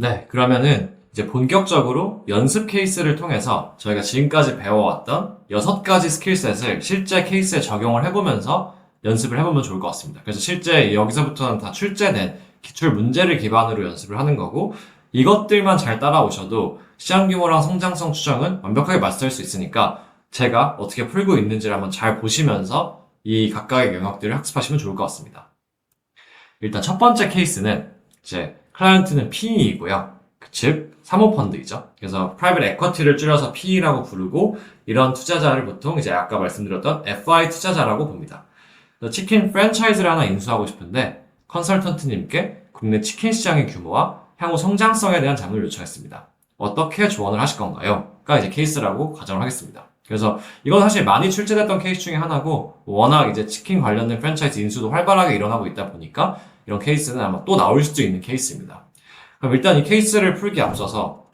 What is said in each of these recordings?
네, 그러면은 이제 본격적으로 연습 케이스를 통해서 저희가 지금까지 배워왔던 6가지 스킬셋을 실제 케이스에 적용을 해보면서 연습을 해보면 좋을 것 같습니다. 그래서 실제 여기서부터는 다 출제된 기출 문제를 기반으로 연습을 하는 거고, 이것들만 잘 따라오셔도 시장 규모랑 성장성 추정은 완벽하게 마스터할 수 있으니까 제가 어떻게 풀고 있는지를 한번 잘 보시면서 이 각각의 영역들을 학습하시면 좋을 것 같습니다. 일단 첫 번째 케이스는 이제 클라이언트는 PE이고요. 즉 사모펀드이죠. 그래서 프라이빗 에쿼티를 줄여서 PE라고 부르고 이런 투자자를 보통 이제 아까 말씀드렸던 FI 투자자라고 봅니다. 그래서 치킨 프랜차이즈를 하나 인수하고 싶은데 컨설턴트님께 국내 치킨 시장의 규모와 향후 성장성에 대한 자문을 요청했습니다. 어떻게 조언을 하실 건가요? 가 이제 케이스라고 가정을 하겠습니다. 그래서 이건 사실 많이 출제됐던 케이스 중에 하나고 워낙 이제 치킨 관련된 프랜차이즈 인수도 활발하게 일어나고 있다 보니까 이런 케이스는 아마 또 나올 수도 있는 케이스입니다. 그럼 일단 이 케이스를 풀기에 앞서서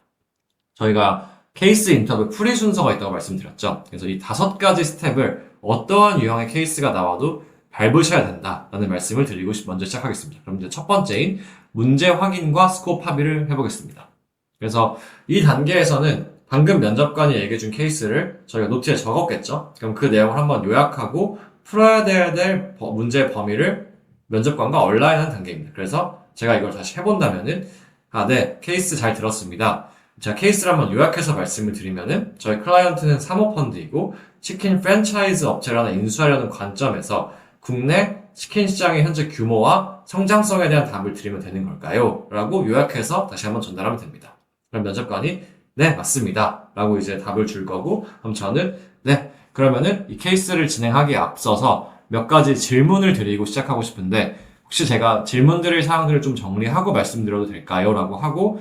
저희가 케이스 인터뷰 풀이 순서가 있다고 말씀드렸죠. 그래서 이 5가지 스텝을 어떠한 유형의 케이스가 나와도 밟으셔야 된다라는 말씀을 드리고 먼저 시작하겠습니다. 그럼 이제 첫 번째인 문제 확인과 스코어 합의를 해보겠습니다. 그래서 이 단계에서는 방금 면접관이 얘기해준 케이스를 저희가 노트에 적었겠죠? 그럼 그 내용을 한번 요약하고 풀어야 될 문제의 범위를 면접관과 얼라인한 단계입니다. 그래서 제가 이걸 다시 해본다면은 네, 케이스 잘 들었습니다. 제가 케이스를 한번 요약해서 말씀을 드리면은 저희 클라이언트는 사모펀드이고 치킨 프랜차이즈 업체를 하나 인수하려는 관점에서 국내 치킨 시장의 현재 규모와 성장성에 대한 답을 드리면 되는 걸까요? 라고 요약해서 다시 한번 전달하면 됩니다. 그럼 면접관이 네, 맞습니다. 라고 이제 답을 줄 거고 그럼 저는 네, 그러면은 이 케이스를 진행하기에 앞서서 몇 가지 질문을 드리고 시작하고 싶은데 혹시 제가 질문 드릴 사항들을 좀 정리하고 말씀드려도 될까요? 라고 하고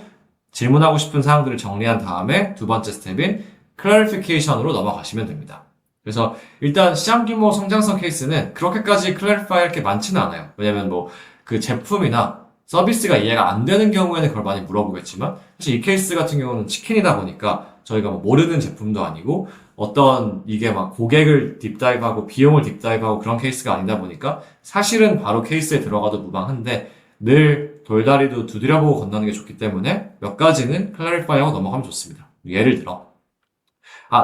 질문하고 싶은 사항들을 정리한 다음에 두 번째 스텝인 클래리피케이션으로 넘어가시면 됩니다. 그래서 일단 시장 규모 성장성 케이스는 그렇게까지 클래리파이 할 게 많지는 않아요. 왜냐면 뭐 그 제품이나 서비스가 이해가 안 되는 경우에는 그걸 많이 물어보겠지만 사실 이 케이스 같은 경우는 치킨이다 보니까 저희가 뭐 모르는 제품도 아니고 어떤 이게 막 고객을 딥다이브하고 비용을 딥다이브하고 그런 케이스가 아니다 보니까 사실은 바로 케이스에 들어가도 무방한데 늘 돌다리도 두드려보고 건너는 게 좋기 때문에 몇 가지는 클래리파이하고 넘어가면 좋습니다. 예를 들어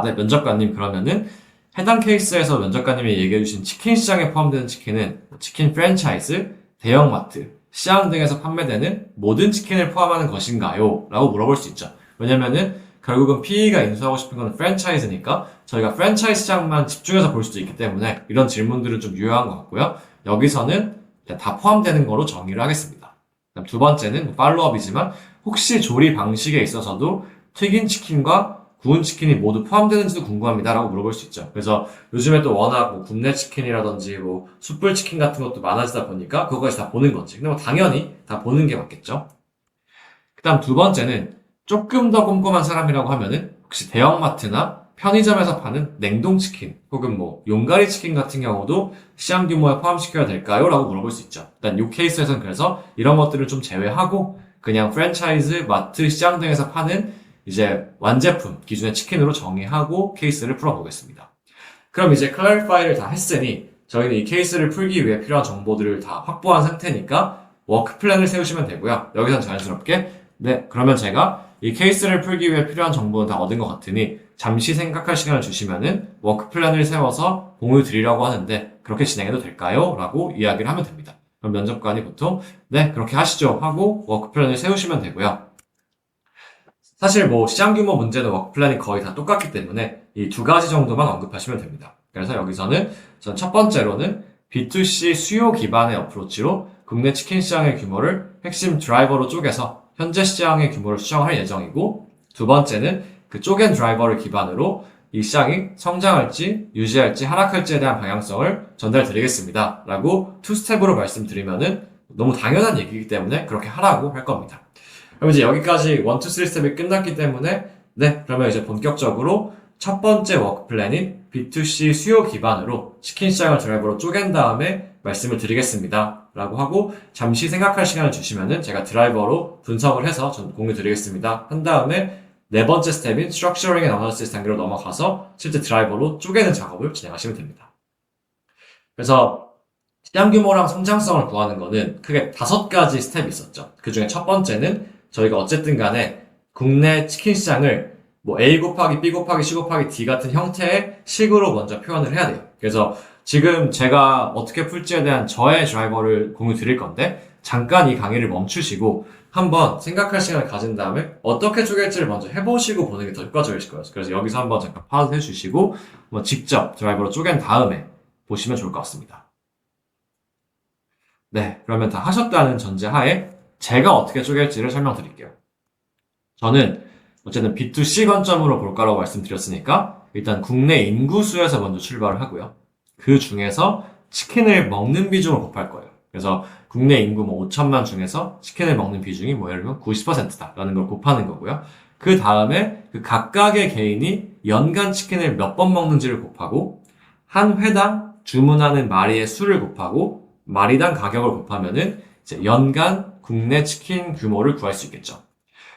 네, 면접관님 그러면은 해당 케이스에서 면접관님이 얘기해주신 치킨 시장에 포함되는 치킨은 치킨 프랜차이즈, 대형마트, 시장 등에서 판매되는 모든 치킨을 포함하는 것인가요? 라고 물어볼 수 있죠. 왜냐면은 결국은 PE가 인수하고 싶은 건 프랜차이즈니까 저희가 프랜차이즈 시장만 집중해서 볼 수도 있기 때문에 이런 질문들은 좀 유효한 것 같고요. 여기서는 다 포함되는 거로 정의를 하겠습니다. 그다음 두 번째는 팔로업이지만 혹시 조리 방식에 있어서도 튀긴 치킨과 구운 치킨이 모두 포함되는지도 궁금합니다라고 물어볼 수 있죠. 그래서 요즘에 또 워낙 뭐 굽네 치킨이라든지 뭐 숯불 치킨 같은 것도 많아지다 보니까 그거까지 다 보는 건지. 근데 뭐 당연히 다 보는 게 맞겠죠. 그다음 두 번째는 조금 더 꼼꼼한 사람이라고 하면은 혹시 대형마트나 편의점에서 파는 냉동치킨 혹은 뭐 용가리 치킨 같은 경우도 시장 규모에 포함시켜야 될까요? 라고 물어볼 수 있죠. 일단 이 케이스에서는 그래서 이런 것들을 좀 제외하고 그냥 프랜차이즈, 마트, 시장 등에서 파는 이제 완제품 기준의 치킨으로 정의하고 케이스를 풀어보겠습니다. 그럼 이제 클래리파이를 다 했으니 저희는 이 케이스를 풀기 위해 필요한 정보들을 다 확보한 상태니까 워크 플랜을 세우시면 되고요. 여기선 자연스럽게 네, 그러면 제가 이 케이스를 풀기 위해 필요한 정보는 다 얻은 것 같으니 잠시 생각할 시간을 주시면은 워크 플랜을 세워서 공유 드리려고 하는데 그렇게 진행해도 될까요? 라고 이야기를 하면 됩니다. 그럼 면접관이 보통 네, 그렇게 하시죠 하고 워크 플랜을 세우시면 되고요. 사실 뭐 시장 규모 문제는 워크 플랜이 거의 다 똑같기 때문에 이 두 가지 정도만 언급하시면 됩니다. 그래서 여기서는 전 첫 번째로는 B2C 수요 기반의 어프로치로 국내 치킨 시장의 규모를 핵심 드라이버로 쪼개서 현재 시장의 규모를 수정할 예정이고 두 번째는 그 쪼갠 드라이버를 기반으로 이 시장이 성장할지 유지할지 하락할지에 대한 방향성을 전달드리겠습니다. 라고 투 스텝으로 말씀드리면은 너무 당연한 얘기이기 때문에 그렇게 하라고 할 겁니다. 그럼 이제 여기까지 1, 2, 3 스텝이 끝났기 때문에 네, 그러면 이제 본격적으로 첫 번째 워크 플랜인 B2C 수요 기반으로 치킨 시장을 드라이버로 쪼갠 다음에 말씀을 드리겠습니다. 라고 하고 잠시 생각할 시간을 주시면은 제가 드라이버로 분석을 해서 전 공유 드리겠습니다. 한 다음에 네 번째 스텝인 Structuring and Analysis 단계로 넘어가서 실제 드라이버로 쪼개는 작업을 진행하시면 됩니다. 그래서 시장 규모랑 성장성을 구하는 거는 크게 5가지 스텝이 있었죠. 그 중에 첫 번째는 저희가 어쨌든 간에 국내 치킨 시장을 뭐 A 곱하기 B 곱하기 C 곱하기 D 같은 형태의 식으로 먼저 표현을 해야 돼요. 그래서 지금 제가 어떻게 풀지에 대한 저의 드라이버를 공유 드릴 건데 잠깐 이 강의를 멈추시고 한번 생각할 시간을 가진 다음에 어떻게 쪼갤지를 먼저 해보시고 보는 게 더 효과적이실 거예요. 그래서 여기서 한번 잠깐 파уз 해주시고 뭐 직접 드라이버로 쪼갠 다음에 보시면 좋을 것 같습니다. 네, 그러면 다 하셨다는 전제하에 제가 어떻게 쪼갤지를 설명드릴게요. 저는 어쨌든 B2C 관점으로 볼 거라고 말씀드렸으니까 일단 국내 인구수에서 먼저 출발을 하고요. 그 중에서 치킨을 먹는 비중을 곱할 거예요. 그래서 국내 인구 뭐 5천만 중에서 치킨을 먹는 비중이 뭐 예를 들면 90%다라는 걸 곱하는 거고요. 그 다음에 그 각각의 개인이 연간 치킨을 몇 번 먹는지를 곱하고 한 회당 주문하는 마리의 수를 곱하고 마리당 가격을 곱하면은 이제 연간 국내 치킨 규모를 구할 수 있겠죠.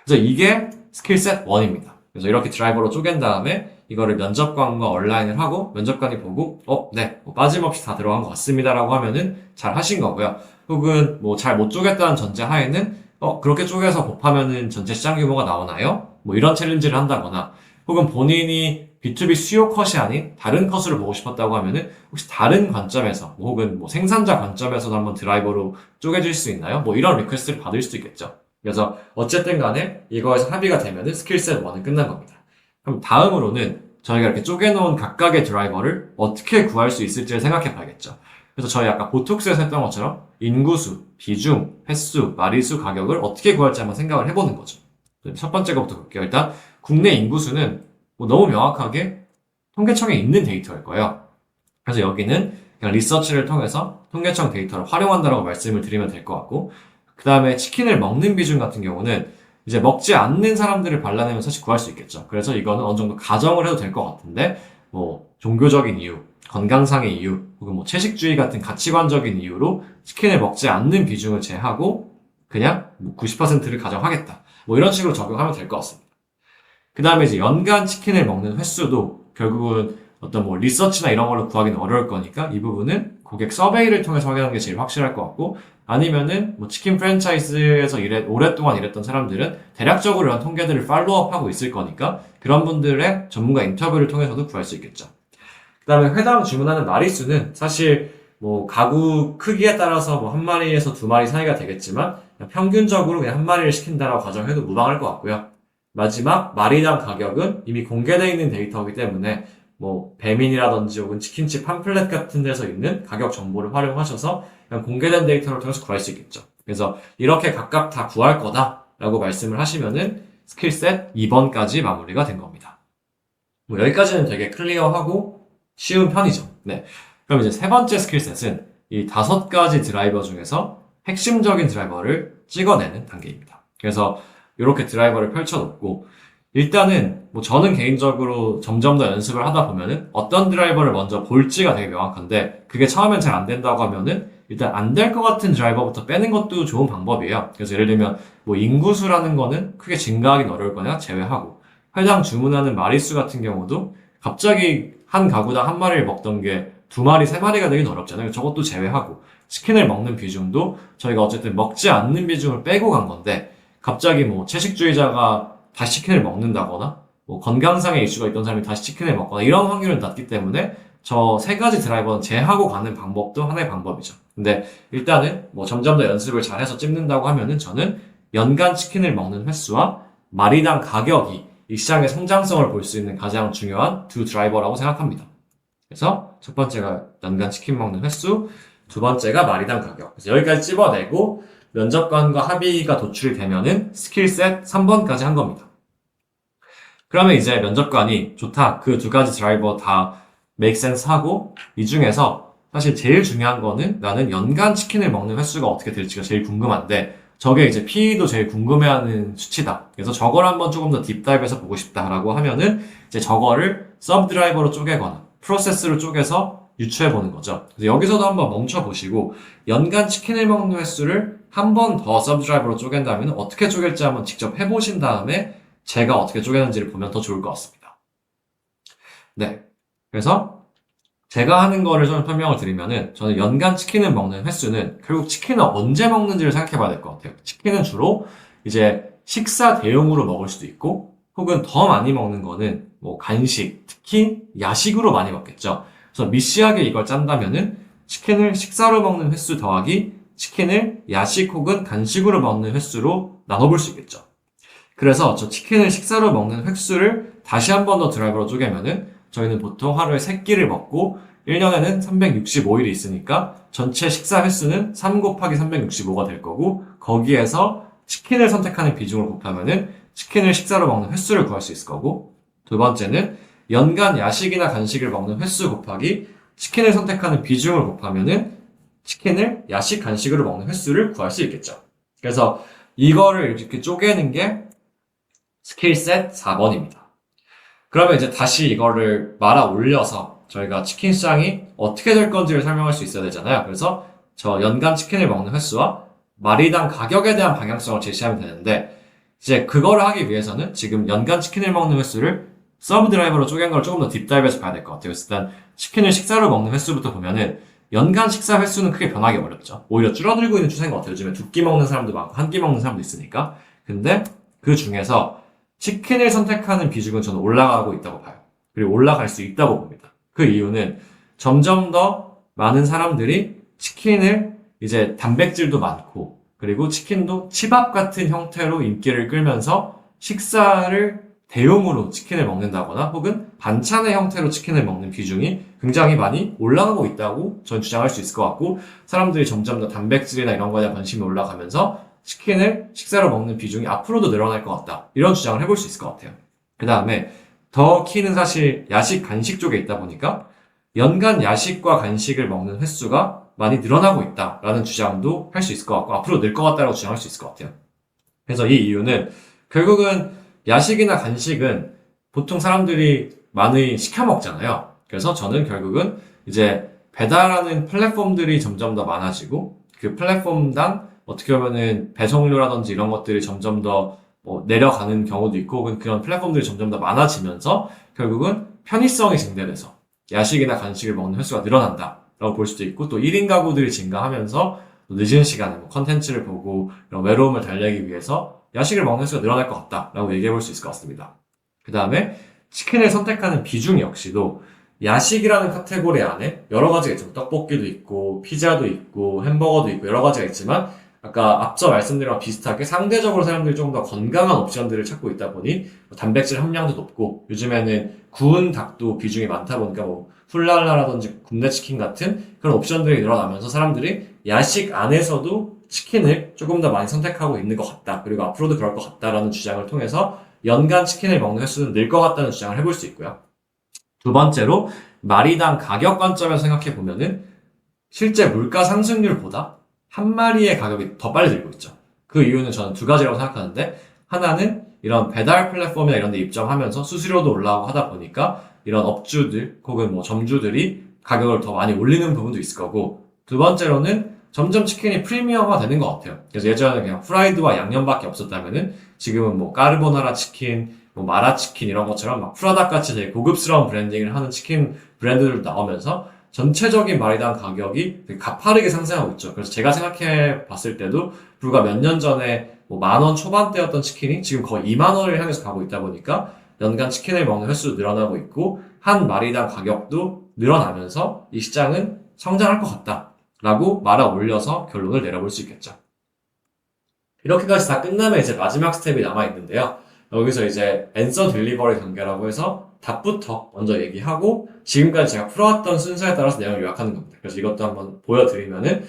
그래서 이게 스킬셋 1입니다. 그래서 이렇게 드라이버로 쪼갠 다음에 이거를 면접관과 온라인을 하고 면접관이 보고 네, 뭐 빠짐없이 다 들어간 것 같습니다 라고 하면은 잘 하신 거고요. 혹은 뭐 잘 못 쪼갰다는 전제 하에는 그렇게 쪼개서 곱하면은 전체 시장 규모가 나오나요? 뭐 이런 챌린지를 한다거나 혹은 본인이 B2B 수요 컷이 아닌 다른 컷으로 보고 싶었다고 하면은 혹시 다른 관점에서 혹은 뭐 생산자 관점에서도 한번 드라이버로 쪼개질 수 있나요? 뭐 이런 리퀘스트를 받을 수도 있겠죠. 그래서 어쨌든 간에 이거에서 합의가 되면은 스킬셋 1은 끝난 겁니다. 그럼 다음으로는 저희가 이렇게 쪼개놓은 각각의 드라이버를 어떻게 구할 수 있을지를 생각해 봐야겠죠. 그래서 저희 아까 보톡스에서 했던 것처럼 인구수, 비중, 횟수, 마리수, 가격을 어떻게 구할지 한번 생각을 해보는 거죠. 첫 번째 것부터 볼게요. 일단 국내 인구수는 뭐 너무 명확하게 통계청에 있는 데이터일 거예요. 그래서 여기는 그냥 리서치를 통해서 통계청 데이터를 활용한다라고 말씀을 드리면 될 것 같고, 그 다음에 치킨을 먹는 비중 같은 경우는 이제 먹지 않는 사람들을 발라내면 사실 구할 수 있겠죠. 그래서 이거는 어느 정도 가정을 해도 될 것 같은데, 뭐 종교적인 이유, 건강상의 이유, 혹은 뭐 채식주의 같은 가치관적인 이유로 치킨을 먹지 않는 비중을 제하고 그냥 90%를 가정하겠다. 뭐 이런 식으로 적용하면 될 것 같습니다. 그 다음에 이제 연간 치킨을 먹는 횟수도 결국은 어떤 뭐 리서치나 이런 걸로 구하기는 어려울 거니까 이 부분은 고객 서베이를 통해서 확인하는 게 제일 확실할 것 같고, 아니면은 뭐 치킨 프랜차이즈에서 오랫동안 일했던 사람들은 대략적으로 이런 통계들을 팔로우업하고 있을 거니까 그런 분들의 전문가 인터뷰를 통해서도 구할 수 있겠죠. 그 다음에 회당 주문하는 마리수는 사실 뭐 가구 크기에 따라서 뭐 한 마리에서 두 마리 사이가 되겠지만 평균적으로 그냥 한 마리를 시킨다라고 가정해도 무방할 것 같고요. 마지막 마리당 가격은 이미 공개되어 있는 데이터이기 때문에 뭐 배민이라든지 혹은 치킨집 팜플렛 같은 데서 있는 가격 정보를 활용하셔서 그냥 공개된 데이터를 통해서 구할 수 있겠죠. 그래서 이렇게 각각 다 구할 거다라고 말씀을 하시면은 스킬셋 2번까지 마무리가 된 겁니다. 뭐 여기까지는 되게 클리어하고 쉬운 편이죠. 네. 그럼 이제 세 번째 스킬셋은 이 5가지 드라이버 중에서 핵심적인 드라이버를 찍어내는 단계입니다. 그래서 이렇게 드라이버를 펼쳐놓고 일단은 뭐 저는 개인적으로 점점 더 연습을 하다 보면은 어떤 드라이버를 먼저 볼지가 되게 명확한데 그게 처음엔 잘 안 된다고 하면은 일단 안 될 것 같은 드라이버부터 빼는 것도 좋은 방법이에요. 그래서 예를 들면 뭐 인구수라는 거는 크게 증가하기는 어려울 거냐 제외하고, 회당 주문하는 마리수 같은 경우도 갑자기 한 가구당 한 마리를 먹던 게 두 마리, 세 마리가 되긴 어렵잖아요. 저것도 제외하고, 치킨을 먹는 비중도 저희가 어쨌든 먹지 않는 비중을 빼고 간 건데 갑자기 뭐 채식주의자가 다시 치킨을 먹는다거나 뭐 건강상의 이슈가 있던 사람이 다시 치킨을 먹거나 이런 확률은 낮기 때문에 저 3가지 드라이버는 제하고 가는 방법도 하나의 방법이죠. 근데 일단은 뭐 점점 더 연습을 잘해서 찍는다고 하면은 저는 연간 치킨을 먹는 횟수와 마리당 가격이 이 시장의 성장성을 볼 수 있는 가장 중요한 두 드라이버라고 생각합니다. 그래서 첫 번째가 연간 치킨 먹는 횟수, 두 번째가 마리당 가격. 그래서 여기까지 찝어내고 면접관과 합의가 도출이 되면은 스킬셋 3번까지 한 겁니다. 그러면 이제 면접관이 좋다, 그 2가지 드라이버 다 make sense 하고 이 중에서 사실 제일 중요한 거는 나는 연간 치킨을 먹는 횟수가 어떻게 될지가 제일 궁금한데 저게 이제 PE도 제일 궁금해하는 수치다. 그래서 저걸 한번 조금 더 딥다이브해서 보고 싶다라고 하면은 이제 저거를 서브 드라이버로 쪼개거나 프로세스로 쪼개서 유추해보는 거죠. 그래서 여기서도 한번 멈춰보시고 연간 치킨을 먹는 횟수를 한 번 더 서브 드라이버로 쪼갠다면 어떻게 쪼갤지 한번 직접 해보신 다음에 제가 어떻게 쪼개는지를 보면 더 좋을 것 같습니다. 네. 그래서 제가 하는 거를 좀 설명을 드리면은 저는 연간 치킨을 먹는 횟수는 결국 치킨을 언제 먹는지를 생각해 봐야 될 것 같아요. 치킨은 주로 이제 식사 대용으로 먹을 수도 있고 혹은 더 많이 먹는 거는 뭐 간식, 특히 야식으로 많이 먹겠죠. 그래서 미시하게 이걸 짠다면은 치킨을 식사로 먹는 횟수 더하기 치킨을 야식 혹은 간식으로 먹는 횟수로 나눠볼 수 있겠죠. 그래서 저 치킨을 식사로 먹는 횟수를 다시 한 번 더 드라이버로 쪼개면은 저희는 보통 하루에 3끼를 먹고 1년에는 365일이 있으니까 전체 식사 횟수는 3 곱하기 365가 될 거고 거기에서 치킨을 선택하는 비중을 곱하면은 치킨을 식사로 먹는 횟수를 구할 수 있을 거고 두 번째는 연간 야식이나 간식을 먹는 횟수 곱하기 치킨을 선택하는 비중을 곱하면은 치킨을 야식, 간식으로 먹는 횟수를 구할 수 있겠죠. 그래서 이거를 이렇게 쪼개는 게 스킬셋 4번입니다. 그러면 이제 다시 이거를 말아 올려서 저희가 치킨 시장이 어떻게 될 건지를 설명할 수 있어야 되잖아요. 그래서 저 연간 치킨을 먹는 횟수와 마리당 가격에 대한 방향성을 제시하면 되는데 이제 그거를 하기 위해서는 지금 연간 치킨을 먹는 횟수를 서브 드라이버로 쪼갠 걸 조금 더 딥다이브해서 봐야 될 것 같아요. 그래서 일단 치킨을 식사로 먹는 횟수부터 보면은 연간 식사 횟수는 크게 변하기 어렵죠. 오히려 줄어들고 있는 추세인 것 같아요. 요즘에 2끼 먹는 사람도 많고 1끼 먹는 사람도 있으니까. 근데 그 중에서 치킨을 선택하는 비중은 저는 올라가고 있다고 봐요. 그리고 올라갈 수 있다고 봅니다. 그 이유는 점점 더 많은 사람들이 치킨을 이제 단백질도 많고 그리고 치킨도 치밥 같은 형태로 인기를 끌면서 식사를 대용으로 치킨을 먹는다거나 혹은 반찬의 형태로 치킨을 먹는 비중이 굉장히 많이 올라가고 있다고 저는 주장할 수 있을 것 같고 사람들이 점점 더 단백질이나 이런 거에 대한 관심이 올라가면서 치킨을 식사로 먹는 비중이 앞으로도 늘어날 것 같다. 이런 주장을 해볼 수 있을 것 같아요. 그 다음에 더 키는 사실 야식, 간식 쪽에 있다 보니까 연간 야식과 간식을 먹는 횟수가 많이 늘어나고 있다라는 주장도 할 수 있을 것 같고 앞으로 늘 것 같다라고 주장할 수 있을 것 같아요. 그래서 이 이유는 결국은 야식이나 간식은 보통 사람들이 많이 시켜 먹잖아요. 그래서 저는 결국은 이제 배달하는 플랫폼들이 점점 더 많아지고 그 플랫폼당 어떻게 보면은 배송료라든지 이런 것들이 점점 더 내려가는 경우도 있고 혹은 그런 플랫폼들이 점점 더 많아지면서 결국은 편의성이 증대돼서 야식이나 간식을 먹는 횟수가 늘어난다라고 볼 수도 있고 또 1인 가구들이 증가하면서 또 늦은 시간에 컨텐츠를 보고 이런 외로움을 달래기 위해서 야식을 먹는 횟수가 늘어날 것 같다라고 얘기해 볼 수 있을 것 같습니다. 그 다음에 치킨을 선택하는 비중 역시도 야식이라는 카테고리 안에 여러 가지가 있죠. 떡볶이도 있고 피자도 있고 햄버거도 있고 여러 가지가 있지만 아까 앞서 말씀드린 거랑 비슷하게 상대적으로 사람들이 조금 더 건강한 옵션들을 찾고 있다 보니 단백질 함량도 높고 요즘에는 구운 닭도 비중이 많다 보니까 훌랄라라든지 굽네치킨 같은 그런 옵션들이 늘어나면서 사람들이 야식 안에서도 치킨을 조금 더 많이 선택하고 있는 것 같다. 그리고 앞으로도 그럴 것 같다라는 주장을 통해서 연간 치킨을 먹는 횟수는 늘 것 같다는 주장을 해볼 수 있고요. 두 번째로 마리당 가격 관점에서 생각해 보면은 실제 물가 상승률보다 한 마리의 가격이 더 빨리 들고 있죠. 그 이유는 저는 두 가지라고 생각하는데 하나는 이런 배달 플랫폼이나 이런 데 입점하면서 수수료도 올라가고 하다 보니까 이런 업주들 혹은 점주들이 가격을 더 많이 올리는 부분도 있을 거고 두 번째로는 점점 치킨이 프리미엄화 되는 것 같아요. 그래서 예전에는 그냥 프라이드와 양념밖에 없었다면은 지금은 까르보나라 치킨, 마라치킨 이런 것처럼 막 프라닭같이 되게 고급스러운 브랜딩을 하는 치킨 브랜드들도 나오면서 전체적인 마리당 가격이 되게 가파르게 상승하고 있죠. 그래서 제가 생각해 봤을 때도 불과 몇 년 전에 10,000원 초반대였던 치킨이 지금 거의 20,000원을 향해서 가고 있다 보니까 연간 치킨을 먹는 횟수도 늘어나고 있고 한 마리당 가격도 늘어나면서 이 시장은 성장할 것 같다라고 말아 올려서 결론을 내려볼 수 있겠죠. 이렇게까지 다 끝나면 이제 마지막 스텝이 남아 있는데요. 여기서 이제 앤서 딜리버리 단계라고 해서 답부터 먼저 얘기하고 지금까지 제가 풀어왔던 순서에 따라서 내용을 요약하는 겁니다. 그래서 이것도 한번 보여드리면은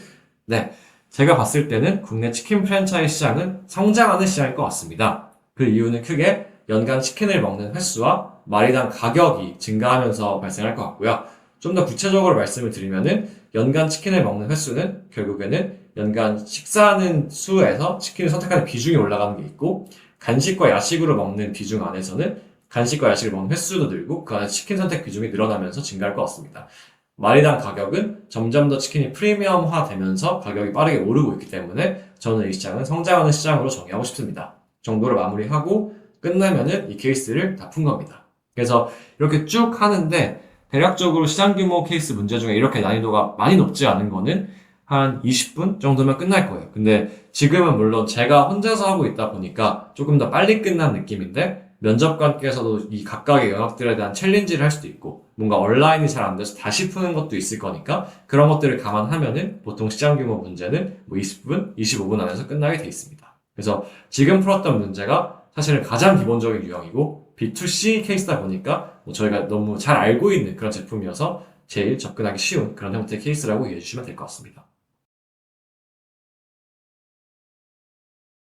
제가 봤을 때는 국내 치킨 프랜차이즈 시장은 성장하는 시장일 것 같습니다. 그 이유는 크게 연간 치킨을 먹는 횟수와 마리당 가격이 증가하면서 발생할 것 같고요. 좀 더 구체적으로 말씀을 드리면은 연간 치킨을 먹는 횟수는 결국에는 연간 식사하는 수에서 치킨을 선택하는 비중이 올라가는 게 있고 간식과 야식으로 먹는 비중 안에서는 간식과 야식을 먹는 횟수도 늘고 그 안에 치킨 선택 비중이 늘어나면서 증가할 것 같습니다. 마리당 가격은 점점 더 치킨이 프리미엄화 되면서 가격이 빠르게 오르고 있기 때문에 저는 이 시장은 성장하는 시장으로 정의하고 싶습니다. 정도를 마무리하고 끝나면은 이 케이스를 다 푼 겁니다. 그래서 이렇게 쭉 하는데 대략적으로 시장 규모 케이스 문제 중에 이렇게 난이도가 많이 높지 않은 거는 한 20분 정도면 끝날 거예요. 근데 지금은 물론 제가 혼자서 하고 있다 보니까 조금 더 빨리 끝난 느낌인데 면접관께서도 이 각각의 영역들에 대한 챌린지를 할 수도 있고 뭔가 온라인이 잘 안 돼서 다시 푸는 것도 있을 거니까 그런 것들을 감안하면은 보통 시장 규모 문제는 뭐 20분, 25분 안에서 끝나게 돼 있습니다. 그래서 지금 풀었던 문제가 사실은 가장 기본적인 유형이고 B2C 케이스다 보니까 뭐 저희가 너무 잘 알고 있는 그런 제품이어서 제일 접근하기 쉬운 그런 형태의 케이스라고 이해해 주시면 될 것 같습니다.